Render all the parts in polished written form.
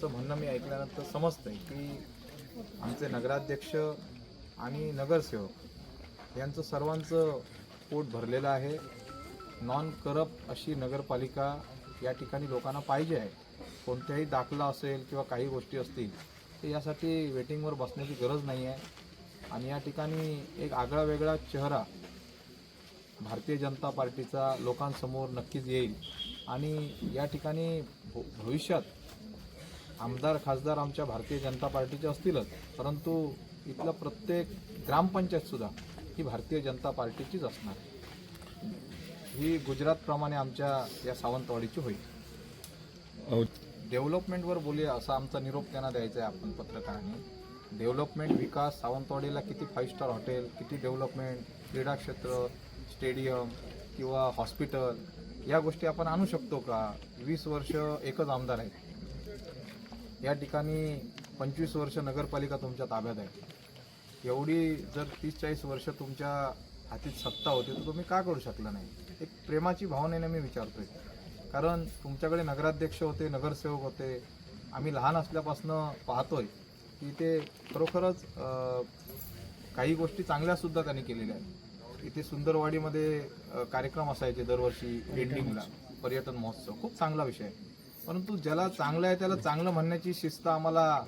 तुमचं म्हणणं मी ऐकल्यानंतर समजतंय की आमचे नगराध्यक्ष आणि नगरसेवक यांचं सर्वांचं पोट भरलेलं आहे. नॉन करप्ट अशी नगरपालिका या ठिकाणी लोकांना पाहिजे आहे. कोणत्याही दाखला असेल किंवा काही गोष्टी असतील तर यासाठी वेटिंगवर बसण्याची गरज नाही आहे. आणि या ठिकाणी एक आगळा वेगळा चेहरा भारतीय जनता पार्टीचा लोकांसमोर नक्कीच येईल. आणि या ठिकाणी भविष्यात आमदार खासदार आमच्या भारतीय जनता पार्टीचे असतीलच, परंतु इथलं प्रत्येक ग्रामपंचायतसुद्धा ही भारतीय जनता पार्टीचीच असणार. ही गुजरातप्रमाणे आमच्या या सावंतवाडीची होईल. डेव्हलपमेंटवर बोलूया असा आमचा निरोप त्यांना द्यायचा आहे आपण पत्रकारांनी. डेव्हलपमेंट विकास सावंतवाडीला किती 5 स्टार हॉटेल, किती डेव्हलपमेंट, क्रीडा क्षेत्र, स्टेडियम किंवा हॉस्पिटल या गोष्टी आपण आणू शकतो का? 20 वर्ष एकच आमदार आहेत. या ठिकाणी 25 वर्ष नगरपालिका तुमच्या ताब्यात आहे. एवढी जर 30-40 वर्ष तुमच्या हातीत सत्ता होती तर तुम्ही का करू शकला नाही? एक प्रेमाची भावनेने मी विचारतोय. कारण तुमच्याकडे नगराध्यक्ष होते, नगरसेवक होते. आम्ही लहान असल्यापासून पाहतोय की ते खरोखरच काही गोष्टी चांगल्यासुद्धा त्यांनी केलेल्या आहेत. इथे सुंदरवाडीमध्ये कार्यक्रम असायचे दरवर्षी एंडिंगला, पर्यटन महोत्सव खूप चांगला विषय आहे. परंतु ज्याला चांगलं आहे त्याला चांगलं म्हणण्याची शिस्त आम्हाला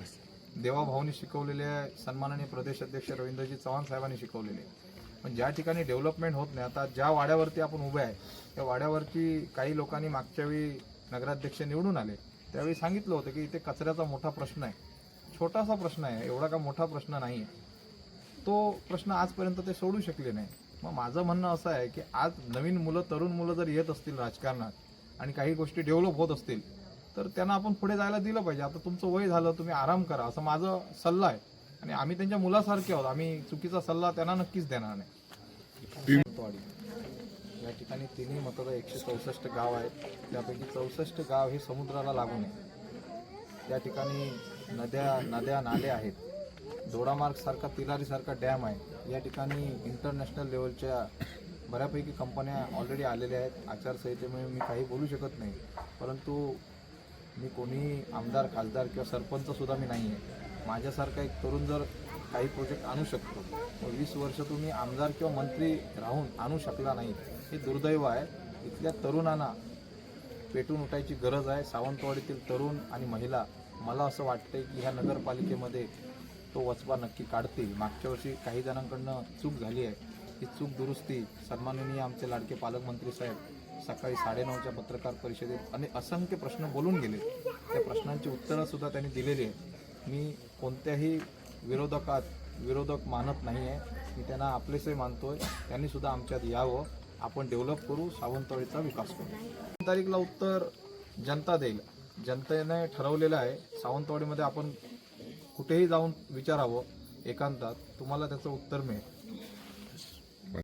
देवाभाऊनी शिकवलेली आहे, सन्माननीय प्रदेश अध्यक्ष रवींद्रजी चव्हाण साहेबांनी शिकवलेली आहे. पण ज्या ठिकाणी डेव्हलपमेंट होत नाही, आता ज्या वाड्यावरती आपण उभे आहे त्या वाड्यावरती काही लोकांनी मागच्या वेळी नगराध्यक्ष निवडून आले त्यावेळी सांगितलं होतं की इथे कचऱ्याचा मोठा प्रश्न आहे. छोटासा प्रश्न आहे, एवढा का मोठा प्रश्न नाही आहे. तो प्रश्न आजपर्यंत ते सोडू शकले नाही. मग माझं म्हणणं असं आहे की आज नवीन मुलं, तरुण मुलं जर येत असतील राजकारणात आणि काही गोष्टी डेव्हलप होत असतील तर त्यांना आपण पुढे जायला दिलं पाहिजे. आता तुमचं वय झालं, तुम्ही आराम करा असं माझं सल्ला आहे. आणि आम्ही त्यांच्या मुलासारखे आहोत, आम्ही चुकीचा सल्ला त्यांना नक्कीच देणार नाही. या ठिकाणी तिन्ही मतदार 164 गाव आहेत. त्यापैकी 64 गाव हे समुद्राला लागून आहे. त्या ठिकाणी नद्या नाले आहेत. दोडामार्ग सारखा, तिलारीसारखा डॅम आहे. या ठिकाणी इंटरनॅशनल लेवलच्या बऱ्यापैकी कंपन्या ऑलरेडी आलेल्या आहेत. आचारसंहितेमुळे मी काही बोलू शकत नाही, परंतु मी कोणी आमदार खासदार किंवा सरपंचसुद्धा मी नाही आहे. माझ्यासारखा एक तरुण जर काही प्रोजेक्ट आणू शकतो, 20 वर्ष तुम्ही आमदार किंवा मंत्री राहून आणू शकला नाही, हे दुर्दैव आहे. इथल्या तरुणांना पेटून उठायची गरज आहे. सावंतवाडीतील तरुण आणि महिला मला असं वाटतंय की ह्या नगरपालिकेमध्ये तो वचपा नक्की काढतील. मागच्या वर्षी काही जणांकडनं चूक झाली आहे, ही चूक दुरुस्ती सन्माननीय आमचे लाडके पालकमंत्री साहेब सकाळी 9:30च्या पत्रकार परिषदेत आणि असंख्य प्रश्न बोलून गेले. त्या प्रश्नांची उत्तरंसुद्धा त्यांनी दिलेली आहेत. मी कोणत्याही विरोधक मानत नाही आहे. मी त्यांना आपलेसे मानतोय. त्यांनीसुद्धा आमच्यात यावं, आपण डेव्हलप करू, सावंतवाडीचा विकास करू. तारीखला उत्तर जनता देईल. जनतेने ठरवलेलं आहे. सावंतवाडीमध्ये आपण कुठेही जाऊन विचारावं एकांतात, तुम्हाला त्याचं उत्तर मिळेल.